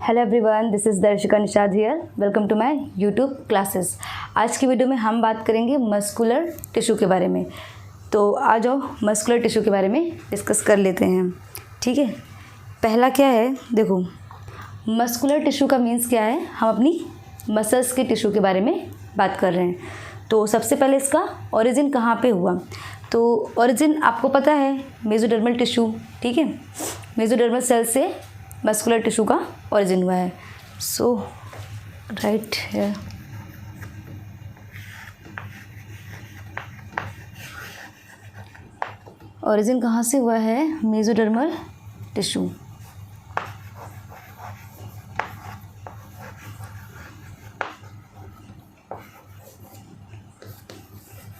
Hello everyone, this is Darshika Nishad here. Welcome to my YouTube classes. आज की video में हम बात करेंगे मस्कुलर टिश्यू के बारे में। तो आ जाओ मस्कुलर टिश्यू के बारे में डिस्कस कर लेते हैं। ठीक है, पहला क्या है, देखो मस्कुलर टिश्यू का मीन्स क्या है। हम अपनी मसल्स के टिश्यू के बारे में बात कर रहे हैं। तो सबसे पहले इसका ओरिजिन कहाँ पे हुआ, तो ओरिजिन आपको पता है मेसोडर्मल टिश्यू। ठीक है, मेसोडर्मल सेल से मस्कुलर टिश्यू का ओरिजिन हुआ है। सो राइट है, ओरिजिन कहाँ से हुआ है, मेसोडर्मल टिश्यू।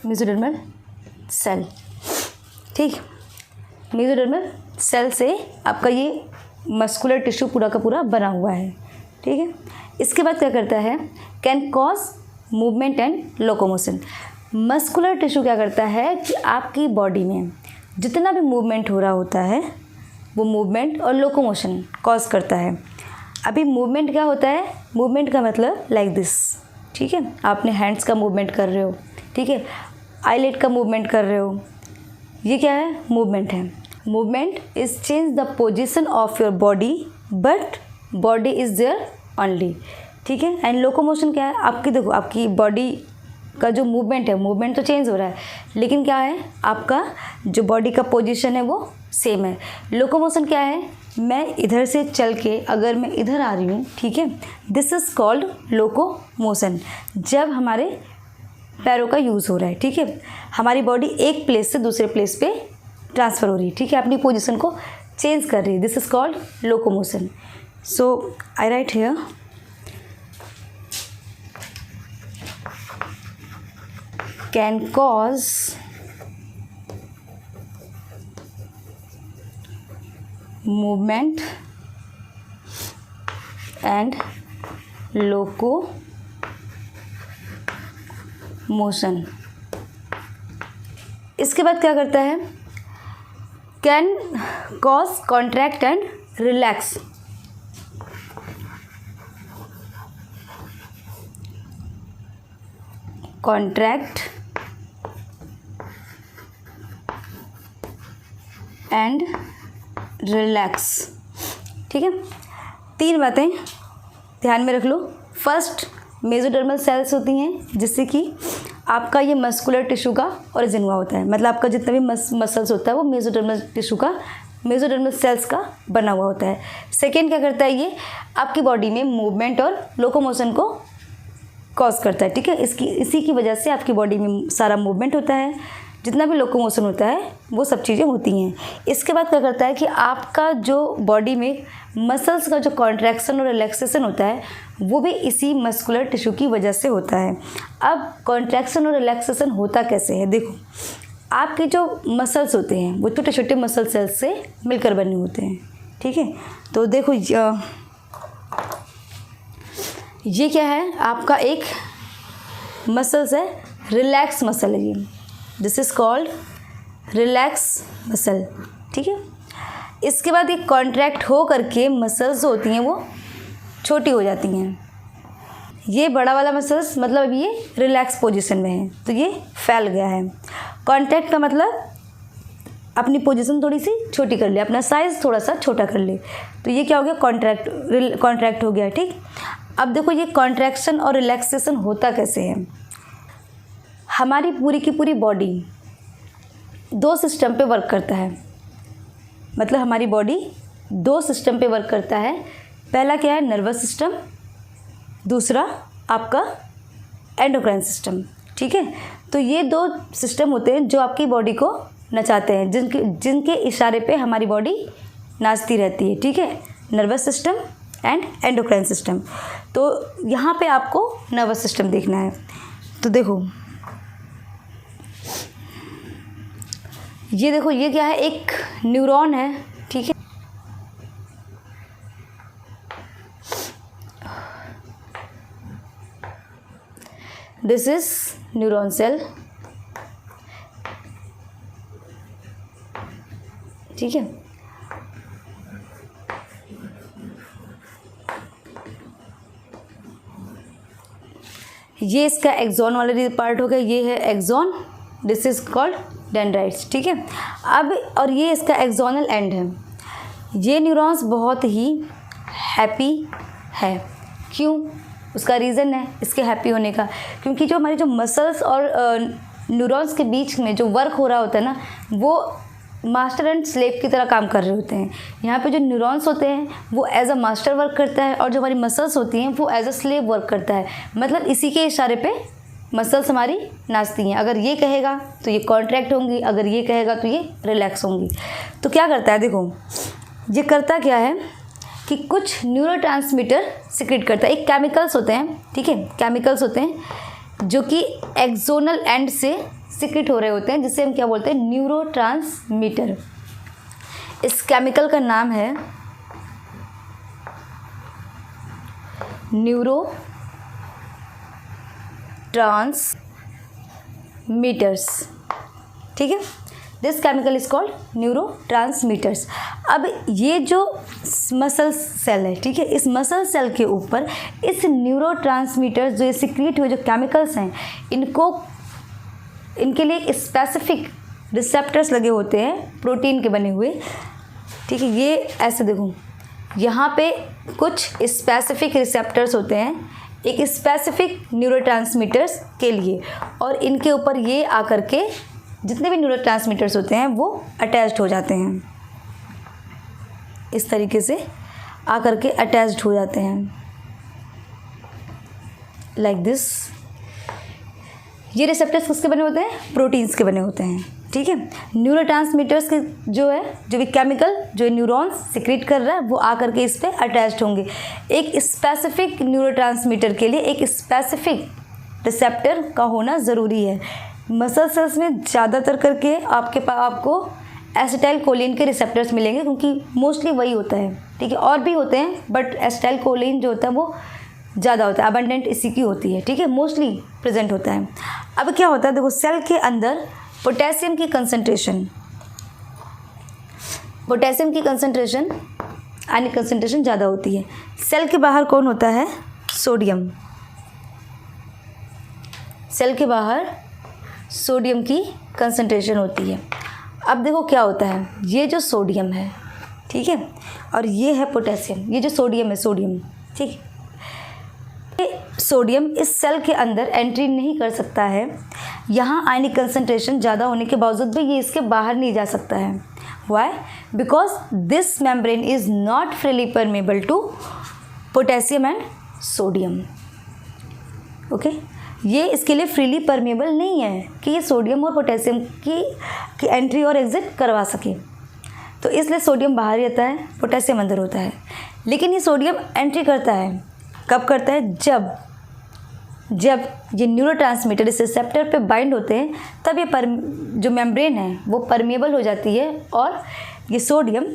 मेसोडर्मल सेल, ठीक, मेसोडर्मल सेल से आपका ये मस्कुलर टिश्यू पूरा का पूरा बना हुआ है। ठीक है, इसके बाद क्या करता है, can cause movement and locomotion. Muscular tissue क्या करता है कि आपकी बॉडी में जितना भी मूवमेंट हो रहा होता है वो मूवमेंट और लोकोमोशन कॉज करता है। अभी मूवमेंट क्या होता है, मूवमेंट का मतलब लाइक दिस। ठीक है, आपने हैंड्स का मूवमेंट कर रहे हो, ठीक है, आईलेट का मूवमेंट कर रहे हो, ये क्या है, मूवमेंट है। Movement is change the position of your body but body is there only. ठीक है, एंड लोकोमोशन क्या है, आपकी देखो आपकी बॉडी का जो मूवमेंट है, मूवमेंट तो चेंज हो रहा है लेकिन क्या है, आपका जो बॉडी का पोजीशन है वो सेम है। लोकोमोशन क्या है, मैं इधर से चल के अगर मैं इधर आ रही हूँ, ठीक है, दिस इज़ कॉल्ड लोकोमोशन। जब हमारे पैरों का यूज़ हो रहा है, ठीक है, हमारी बॉडी एक प्लेस से दूसरे प्लेस पे ट्रांसफ़र हो रही है, ठीक है, अपनी पोजीशन को चेंज कर रही है, this is called locomotion. So I right here, can cause movement and locomotion. इसके बाद क्या करता है, can cause contract and relax. Contract and relax. ठीक है, तीन बातें ध्यान में रख लो। फर्स्ट, मेसोडर्मल सेल्स होती हैं जिससे कि आपका ये मस्कुलर टिश्यू का ओरिजिन हुआ होता है। मतलब आपका जितना भी मसल्स होता है वो मेसोडर्मल टिश्यू का, मेसोडर्मल सेल्स का बना हुआ होता है। सेकेंड क्या करता है, ये आपकी बॉडी में मूवमेंट और लोकोमोशन को कॉज करता है। ठीक है, इसी की वजह से आपकी बॉडी में सारा मूवमेंट होता है, जितना भी लोकोमोशन होता है वो सब चीज़ें होती हैं। इसके बाद क्या करता है कि आपका जो बॉडी में मसल्स का जो कॉन्ट्रैक्शन और रिलैक्सेशन होता है वो भी इसी मस्कुलर टिश्यू की वजह से होता है। अब कॉन्ट्रैक्शन और रिलैक्सेशन होता कैसे है, देखो आपके जो मसल्स होते हैं वो छोटे छोटे मसल सेल्स से मिलकर बने होते हैं। ठीक है, तो देखो ये क्या है, आपका एक मसल्स है, रिलैक्स मसल है ये, this is called relax muscle. ठीक है, इसके बाद ये कॉन्ट्रैक्ट हो करके मसल्स होती हैं वो छोटी हो जाती हैं। ये बड़ा वाला मसल्स मतलब अभी ये रिलैक्स पोजीशन में है तो ये फैल गया है। कॉन्ट्रैक्ट का मतलब अपनी पोजीशन थोड़ी सी छोटी कर ले, अपना साइज़ थोड़ा सा छोटा कर ले, तो ये क्या हो गया, कॉन्ट्रैक्ट हो गया। ठीक, अब देखो ये कॉन्ट्रैक्शन और रिलैक्सेशन होता कैसे है। हमारी पूरी की पूरी बॉडी दो सिस्टम पे वर्क करता है, मतलब हमारी बॉडी दो सिस्टम पे वर्क करता है। पहला क्या है, नर्वस सिस्टम, दूसरा आपका एंडोक्राइन सिस्टम। ठीक है, तो ये दो सिस्टम होते हैं जो आपकी बॉडी को नचाते हैं, जिनके इशारे पे हमारी बॉडी नाचती रहती है। ठीक है, nervous system and endocrine system. तो यहाँ पे आपको नर्वस सिस्टम देखना है। तो देखो ये देखो, ये क्या है, एक न्यूरॉन है। ठीक है, दिस इज न्यूरॉन सेल। ठीक है, ये इसका एक्सॉन वाला पार्ट हो गया, ये है axon, this is called dendrites, ठीक है। अब और ये इसका एक्सोनल एंड है। ये न्यूरॉन्स बहुत ही हैप्पी है। क्यों? उसका रीज़न है इसके हैप्पी होने का, क्योंकि जो हमारी जो मसल्स और न्यूरॉन्स के बीच में जो वर्क हो रहा होता है ना, वो मास्टर एंड स्लेव की तरह काम कर रहे होते हैं। यहाँ पे जो न्यूरॉन्स होते हैं वो एज अ मास्टर वर्क करता है, और जो हमारी मसल्स होती हैं वो एज अ स्लेव वर्क करता है। मतलब इसी के इशारे पे मसल्स हमारी नाचती हैं। अगर ये कहेगा तो ये कॉन्ट्रैक्ट होंगी, अगर ये कहेगा तो ये रिलैक्स होंगी। तो क्या करता है, देखो ये करता क्या है कि कुछ न्यूरोट्रांसमीटर सिक्रेट करता है। एक केमिकल्स होते हैं, ठीक है, केमिकल्स होते हैं जो कि एक्सोनल एंड से सिक्रेट हो रहे होते हैं, जिसे हम क्या बोलते हैं, न्यूरोट्रांसमीटर। इस केमिकल का नाम है न्यूरोट्रांसमीटर्स, ठीक है। This chemical is called neurotransmitters. अब ये जो मसल सेल है, ठीक है, इस मसल सेल के ऊपर इस न्यूरोट्रांसमीटर्स जो सिक्रेट हुए जो केमिकल्स हैं, इनके लिए एक स्पेसिफिक रिसेप्टर्स लगे होते हैं, प्रोटीन के बने हुए, ठीक है। ये ऐसे देखो, यहाँ पे कुछ स्पेसिफिक रिसेप्टर्स होते हैं एक स्पेसिफिक न्यूरोट्रांसमीटर्स के लिए, और इनके ऊपर ये आकर के जितने भी न्यूरोट्रांसमीटर्स होते हैं वो अटैच्ड हो जाते हैं। इस तरीके से आकर के अटैच्ड हो जाते हैं, लाइक दिस। ये रिसेप्टर्स किसके बने होते हैं? प्रोटीन्स के बने होते हैं, ठीक है। न्यूरोट्रांसमीटर्स के जो है, जो भी केमिकल जो न्यूरॉन्स सिक्रेट कर रहा है वो आकर के इस पर अटैच्ड होंगे। एक स्पेसिफिक न्यूरोट्रांसमीटर के लिए एक स्पेसिफिक रिसेप्टर का होना ज़रूरी है। मसल सेल्स में ज़्यादातर करके आपको एसिटाइल कोलिन के रिसेप्टर्स मिलेंगे, क्योंकि मोस्टली वही होता है, ठीक है। और भी होते हैं बट एसिटाइल कोलिन जो होता है वो ज़्यादा होता है, अबंडेंट इसी की होती है, ठीक है, मोस्टली प्रेजेंट होता है। अब क्या होता है, देखो सेल के अंदर पोटेशियम की कंसंट्रेशन आयनिक कंसंट्रेशन ज़्यादा होती है। सेल के बाहर कौन होता है? सोडियम। सेल के बाहर सोडियम की कंसंट्रेशन होती है। अब देखो क्या होता है, ये जो सोडियम है, ठीक है, और ये है पोटेशियम। ये जो सोडियम है, सोडियम, ठीक है, सोडियम इस सेल के अंदर एंट्री नहीं कर सकता है। यहाँ आयनिक कंसंट्रेशन ज़्यादा होने के बावजूद भी ये इसके बाहर नहीं जा सकता है। Why? Because this membrane is not freely permeable to potassium and sodium. Okay, ये इसके लिए फ्रीली परमेबल नहीं है कि ये सोडियम और पोटेशियम की एंट्री और एग्जिट करवा सके। तो इसलिए सोडियम बाहर ही रहता है, पोटेशियम अंदर होता है। लेकिन ये सोडियम एंट्री करता है, कब करता है? जब ये न्यूरोट्रांसमीटर इस रिसेप्टर पे बाइंड होते हैं, तब ये जो मेम्ब्रेन है वो परमेबल हो जाती है और ये सोडियम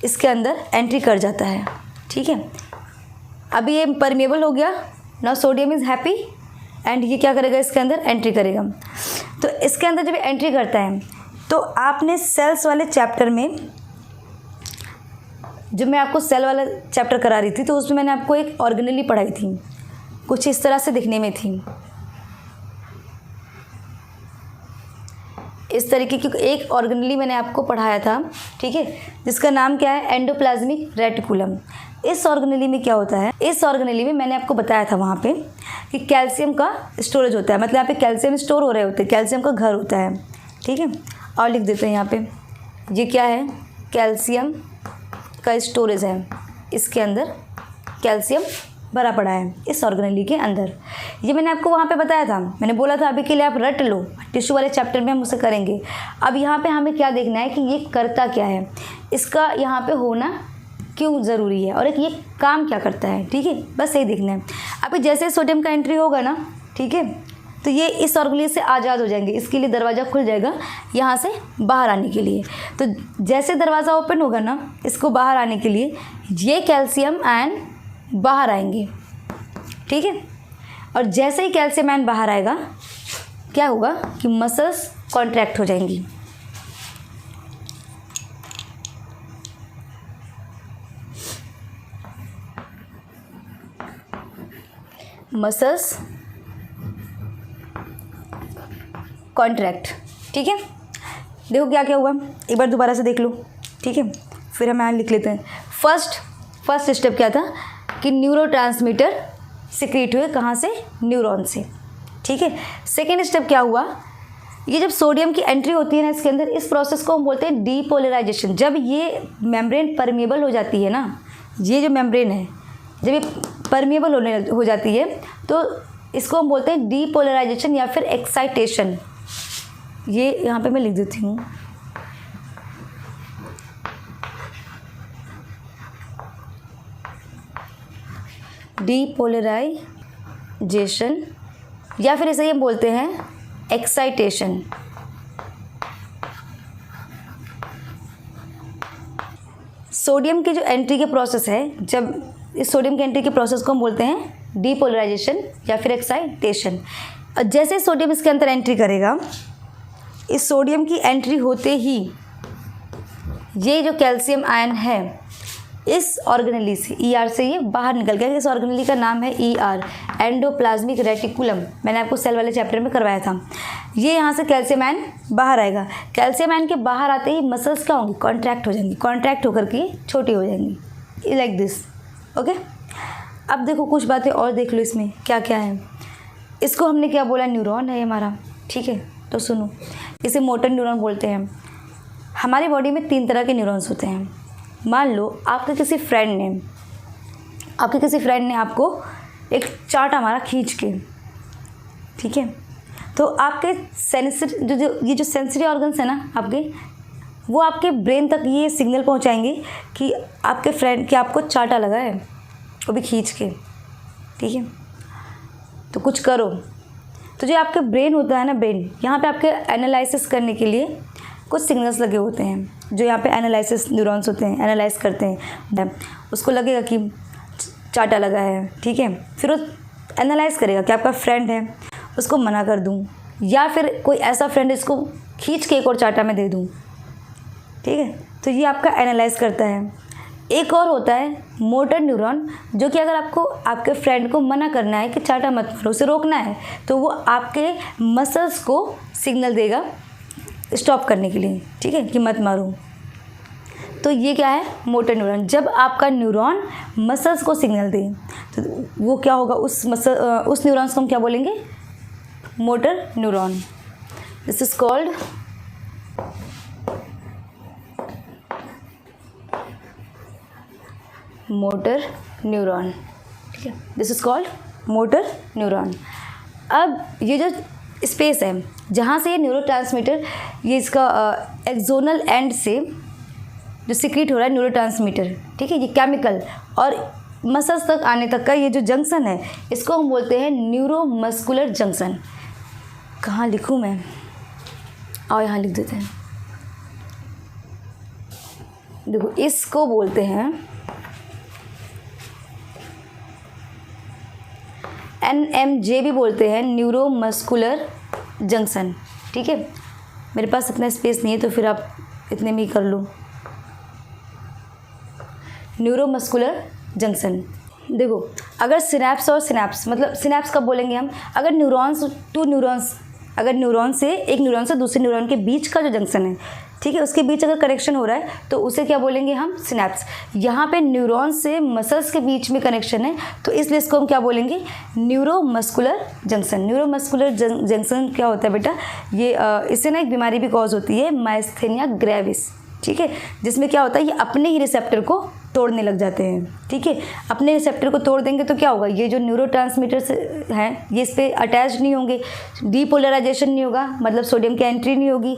इसके अंदर एंट्री कर जाता है, ठीक है। अभी ये परमेबल हो गया, now sodium is happy and ये क्या करेगा, इसके अंदर एंट्री करेगा। तो इसके अंदर जब एंट्री करता है तो आपने सेल्स वाले चैप्टर में, जब मैं आपको सेल वाला चैप्टर करा रही थी तो उसमें मैंने आपको एक ऑर्गेनेली पढ़ाई थी, कुछ इस तरह से दिखने में थी, इस तरीके की एक ऑर्गेनेली मैंने आपको पढ़ाया था, ठीक है, जिसका नाम क्या है? Endoplasmic reticulum. इस ऑर्गेनेली में क्या होता है? इस ऑर्गेनेली में मैंने आपको बताया था वहाँ पे कि कैल्शियम का स्टोरेज होता है, मतलब यहाँ पे कैल्शियम स्टोर हो रहे होते हैं, कैल्शियम का घर होता है, ठीक है। और लिख देते हैं यहाँ पे, ये क्या है? कैल्शियम का स्टोरेज है, इसके अंदर कैल्शियम भरा पड़ा है इस ऑर्गेनेली के अंदर। ये मैंने आपको वहाँ पे बताया था, मैंने बोला था अभी के लिए आप रट लो, टिश्यू वाले चैप्टर में हम उसे करेंगे। अब यहाँ पे हमें क्या देखना है कि ये करता क्या है, इसका यहाँ पे होना क्यों ज़रूरी है और एक ये काम क्या करता है, ठीक है, बस यही देखना है। अभी जैसे सोडियम का एंट्री होगा ना, ठीक है, तो ये इस ऑर्गेनेली से आज़ाद हो जाएंगे, इसके लिए दरवाज़ा खुल जाएगा यहाँ से बाहर आने के लिए। तो जैसे दरवाज़ा ओपन होगा ना इसको बाहर आने के लिए, ये कैल्शियम आयन बाहर आएंगे, ठीक है। और जैसे ही कैल्शियम आयन बाहर आएगा क्या होगा कि मसल्स कॉन्ट्रैक्ट हो जाएंगी। Muscles contract. ठीक है, देखो क्या क्या हुआ, एक बार दोबारा से देख लो। ठीक है, फिर हम यहाँ लिख लेते हैं। फर्स्ट स्टेप क्या था कि न्यूरोट्रांसमीटर सिक्रीट हुए, कहाँ से, न्यूरॉन से। ठीक है, सेकेंड स्टेप क्या हुआ, ये जब सोडियम की एंट्री होती है ना इसके अंदर, इस प्रोसेस को हम बोलते हैं डीपोलराइजेशन। जब ये मेम्ब्रेन परमिएबल हो जाती है ना, ये जो मेम्ब्रेन है जब ये परमिएबल हो जाती है तो इसको हम बोलते हैं डीपोलराइजेशन या फिर एक्साइटेशन। ये यहाँ पे मैं लिख देती हूँ। डीपोलराइजेशन या फिर इसे हम बोलते हैं एक्साइटेशन। सोडियम की जो एंट्री के प्रोसेस है, जब इस सोडियम की एंट्री के प्रोसेस को हम बोलते हैं डीपोलराइजेशन या फिर एक्साइटेशन। जैसे सोडियम इसके अंदर एंट्री करेगा, इस सोडियम की एंट्री होते ही ये जो कैल्शियम आयन है इस ऑर्गेनेली से, ER से ये बाहर निकल गया। इस ऑर्गेनेली का नाम है ER, एंडोप्लाज्मिक रेटिकुलम। मैंने आपको सेल वाले चैप्टर में करवाया था। ये यहाँ से कैल्शियम आयन बाहर आएगा। कैल्शियम आयन के बाहर आते ही मसल्स क्या होंगी, कॉन्ट्रैक्ट हो जाएंगी। कॉन्ट्रैक्ट होकर के छोटी हो जाएंगी, लाइक दिस। ओके, अब देखो कुछ बातें और देख लो इसमें क्या क्या है। इसको हमने क्या बोला, न्यूरॉन है हमारा। ठीक है, तो सुनो, इसे मोटर न्यूरॉन बोलते हैं। हमारी बॉडी में 3 तरह के न्यूरॉन्स होते हैं। मान लो आपके किसी फ्रेंड ने आपको एक चाटा मारा खींच के। ठीक है, तो आपके ये जो सेंसरी ऑर्गन्स है ना आपके, वो आपके ब्रेन तक ये सिग्नल पहुंचाएंगे कि आपके फ्रेंड कि आपको चाटा लगा है, वो भी खींच के। ठीक है, तो कुछ करो। तो जो आपके ब्रेन होता है ना, ब्रेन यहाँ पे आपके एनालिसिस करने के लिए कुछ सिग्नल्स लगे होते हैं, जो यहाँ पे एनालिसिस न्यूरॉन्स होते हैं, एनालाइज करते हैं। उसको लगेगा कि चाटा लगा है। ठीक है, फिर वो एनालाइज करेगा कि आपका फ्रेंड है, उसको मना कर दूँ या फिर कोई ऐसा फ्रेंड इसको खींच के एक और चाटा में दे दूँ। ठीक है, तो ये आपका एनालाइज करता है। एक और होता है मोटर न्यूरॉन, जो कि अगर आपको आपके फ्रेंड को मना करना है कि चाटा मत मारो, उसे रोकना है, तो वो आपके मसल्स को सिग्नल देगा स्टॉप करने के लिए। ठीक है, कि मत मारो। तो ये क्या है, मोटर न्यूरॉन। जब आपका न्यूरॉन मसल्स को सिग्नल दे तो वो क्या होगा, उस न्यूरॉन्स को हम क्या बोलेंगे, motor neuron. This is called motor neuron. ठीक है, this is called motor neuron. अब ये जो स्पेस है जहाँ से ये न्यूरोट्रांसमीटर, ये इसका एक्सोनल एंड से जो सिक्रीट हो रहा है न्यूरोट्रांसमीटर, ठीक है, ये केमिकल और मसल्स तक आने तक का ये जो जंक्शन है, इसको हम बोलते हैं न्यूरोमस्कुलर जंक्शन। कहाँ लिखूँ मैं, आओ यहाँ लिख देते हैं। देखो, इसको बोलते हैं NMJ भी बोलते हैं, न्यूरोमस्कुलर जंक्शन। ठीक है, मेरे पास इतना स्पेस नहीं है तो फिर आप इतने में ही कर लो। Neuromuscular junction. देखो, अगर सिनैप्स और सिनैप्स, मतलब सिनैप्स कब बोलेंगे हम, अगर न्यूरॉन से एक न्यूरॉन से दूसरे न्यूरॉन के बीच का जो जंक्शन है, ठीक है, उसके बीच अगर कनेक्शन हो रहा है तो उसे क्या बोलेंगे हम, सिनैप्स। यहाँ पे न्यूरॉन से मसल्स के बीच में कनेक्शन है तो इसलिए इसको हम क्या बोलेंगे, न्यूरोमस्कुलर जंक्शन। न्यूरोमस्कुलर जंक्शन क्या होता है बेटा, ये इससे ना एक बीमारी भी कॉज होती है, माइस्थेनिया ग्रेविस। ठीक है, जिसमें क्या होता है, ये अपने ही रिसेप्टर को तोड़ने लग जाते हैं। ठीक है, अपने रिसेप्टर को तोड़ देंगे तो क्या होगा, ये जो न्यूरोट्रांसमीटर्स हैं ये इस पर अटैच नहीं होंगे, डीपोलराइजेशन नहीं होगा, मतलब सोडियम की एंट्री नहीं होगी,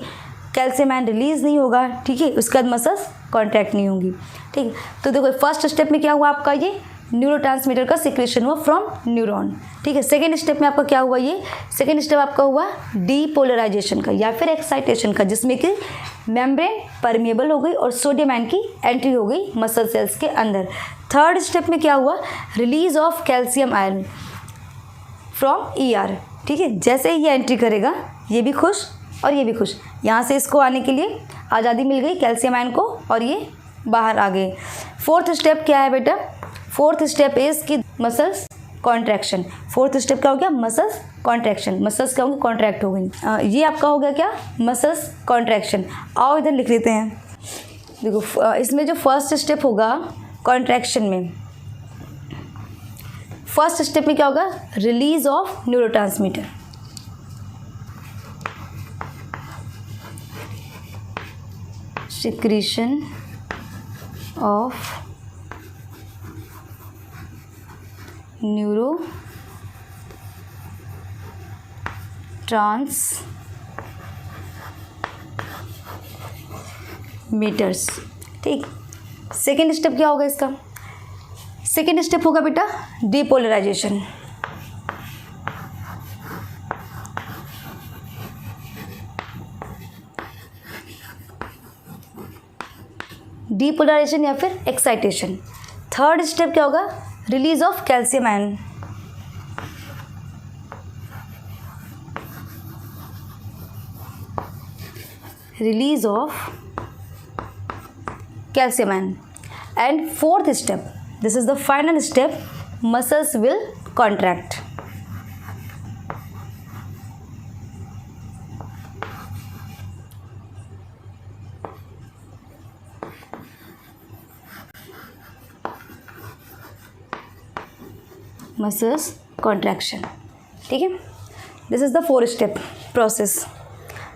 कैल्शियम आयन रिलीज नहीं होगा। ठीक है, उसके बाद मसल्स कॉन्ट्रैक्ट नहीं होंगी। ठीक है, तो देखो फर्स्ट स्टेप में क्या हुआ आपका, ये न्यूरोट्रांसमीटर का सिक्रेशन हुआ फ्रॉम न्यूरॉन। ठीक है, सेकेंड स्टेप में आपका क्या हुआ, ये सेकेंड स्टेप आपका हुआ डीपोलराइजेशन का या फिर एक्साइटेशन का, जिसमें कि मेम्ब्रेन परमिएबल हो गई और सोडियम आयन की एंट्री हो गई मसल सेल्स के अंदर। थर्ड स्टेप में क्या हुआ, release of calcium ion from ER। ठीक है, जैसे ही ये एंट्री करेगा ये भी खुश और ये भी खुश, यहाँ से इसको आने के लिए आज़ादी मिल गई कैल्शियम आयन को और ये बाहर आ गए। फोर्थ स्टेप क्या है बेटा, फोर्थ स्टेप इज कि मसल्स कॉन्ट्रैक्शन। फोर्थ स्टेप क्या हो गया, मसल्स कॉन्ट्रैक्शन, मसल्स क्या होंगी, कॉन्ट्रैक्ट हो गई। ये आपका हो गया क्या, मसल्स कॉन्ट्रैक्शन। आओ इधर लिख लेते हैं। देखो इसमें जो फर्स्ट स्टेप होगा कॉन्ट्रैक्शन में, फर्स्ट स्टेप में क्या होगा, release of neurotransmitter. Secretion of neuro transmitters. ठीक, सेकेंड स्टेप क्या होगा इसका, सेकेंड स्टेप होगा बेटा डीपोलराइजेशन। डीपोलराइजेशन या फिर एक्साइटेशन। थर्ड स्टेप क्या होगा, release of calcium ion. Release of calcium ion. And fourth step, this is the final step, muscles will contract। muscles contraction, ठीक है। This is the 4 step process.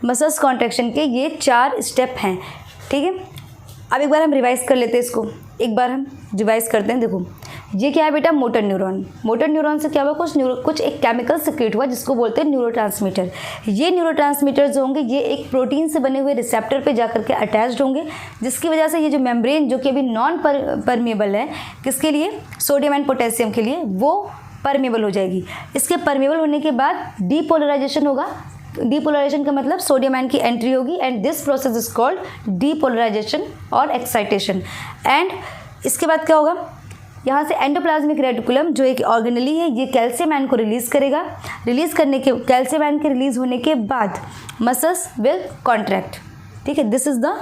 Muscles contraction के ये 4 step हैं, ठीक है। अब एक बार हम रिवाइज कर लेते हैं इसको, एक बार हम रिवाइज करते हैं। देखो ये क्या है बेटा, मोटर न्यूरॉन। मोटर न्यूरॉन से क्या हुआ, कुछ एक केमिकल सिक्रेट हुआ जिसको बोलते हैं न्यूरोट्रांसमीटर। ये न्यूरोट्रांसमीटर जो होंगे ये एक प्रोटीन से बने हुए रिसेप्टर पे जाकर के अटैच्ड होंगे, जिसकी वजह से ये जो मेम्ब्रेन जो कि अभी नॉन परमेबल है, किसके लिए, सोडियम एंड पोटेशियम के लिए, वो परमेबल हो जाएगी। इसके परमेबल होने के बाद डीपोलराइजेशन होगा। डीपोलराइजेशन का मतलब सोडियम आयन की एंट्री होगी and this process is called depolarisation और एक्साइटेशन। एंड इसके बाद क्या होगा, यहाँ से एंडोप्लाज्मिक रेटिकुलम जो एक ऑर्गेनेली है ये कैल्शियम आयन को रिलीज करेगा। रिलीज करने के कैल्शियम आयन के रिलीज होने के बाद मसल्स विल कॉन्ट्रैक्ट, ठीक है। This is the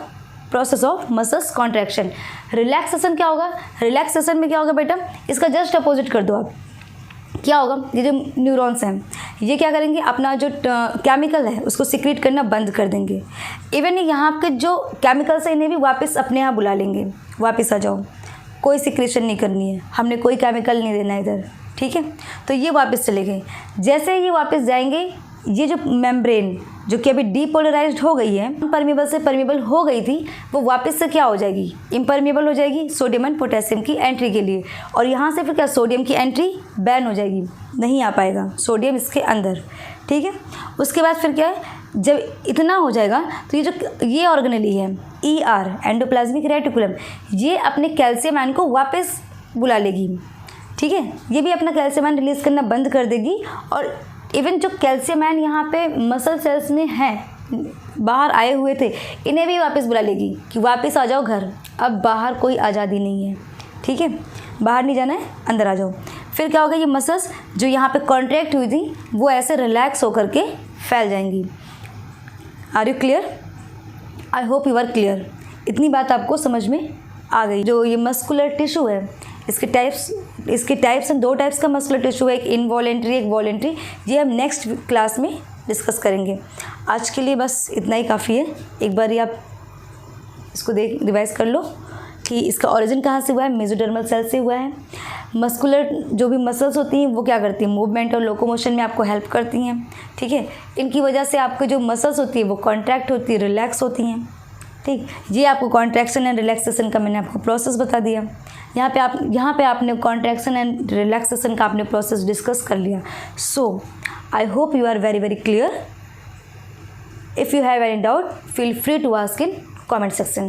process of muscles contraction. Relaxation क्या होगा, रिलैक्सेशन में क्या होगा बेटा, इसका जस्ट अपोजिट कर दो आप। क्या होगा, ये जो न्यूरॉन्स हैं ये क्या करेंगे, अपना जो केमिकल है उसको सिक्रीट करना बंद कर देंगे। इवन यहाँ के जो केमिकल्स हैं इन्हें भी वापस अपने यहाँ बुला लेंगे, वापस आ जाओ, कोई सिक्रीशन नहीं करनी है, हमने कोई केमिकल नहीं देना इधर, ठीक है। तो ये वापस चले गए। जैसे ये वापस जाएंगे, ये जो मेम्ब्रेन जो कि अभी डीपोलराइज्ड हो गई है, परमेबल से परमेबल हो गई थी, वो वापस से क्या हो जाएगी, इम्परमेबल हो जाएगी सोडियम एंड पोटेशियम की एंट्री के लिए। और यहाँ से फिर क्या, सोडियम की एंट्री बैन हो जाएगी, नहीं आ पाएगा सोडियम इसके अंदर, ठीक है। उसके बाद फिर क्या है, जब इतना हो जाएगा तो ये जो ये ऑर्गेनेली है ER एंडोप्लाज्मिक रेटिकुलम, ये अपने कैल्शियम आयन को वापस बुला लेगी, ठीक है। ये भी अपना कैल्शियम आयन रिलीज़ करना बंद कर देगी। और इवन जो कैल्शियम आयन यहाँ पे मसल सेल्स में हैं, बाहर आए हुए थे, इन्हें भी वापस बुला लेगी कि वापस आ जाओ घर, अब बाहर कोई आज़ादी नहीं है, ठीक है, बाहर नहीं जाना है, अंदर आ जाओ। फिर क्या होगा, ये मसल्स जो यहाँ पे कॉन्ट्रैक्ट हुई थी वो ऐसे रिलैक्स होकर के फैल जाएंगी। Are you clear? I hope you are clear. इतनी बात आपको समझ में आ गई। जो ये मस्कुलर टिश्यू है, इसके टाइप्स हैं, 2 टाइप्स का मस्कुलर टिश्यू है, एक इनवॉलेंट्री एक वॉलेंट्री। ये हम नेक्स्ट क्लास में डिस्कस करेंगे। आज के लिए बस इतना ही काफ़ी है। एक बार ये आप इसको रिवाइज कर लो कि इसका ओरिजिन कहाँ से हुआ है, मेसोडर्मल सेल से हुआ है। मस्कुलर जो भी मसल्स होती हैं वो क्या करती हैं, मूवमेंट और लोकोमोशन में आपको हेल्प करती हैं, ठीक है। इनकी वजह से आपके जो मसल्स होती है वो कॉन्ट्रैक्ट होती है, रिलैक्स होती हैं, ठीक। ये आपको कॉन्ट्रैक्शन एंड रिलैक्सेशन का मैंने आपको प्रोसेस बता दिया। यहाँ पे आपने कॉन्ट्रैक्शन एंड रिलैक्सेशन का आपने प्रोसेस डिस्कस कर लिया। So I hope you are very very clear. If you have any doubt feel free to ask in comment section.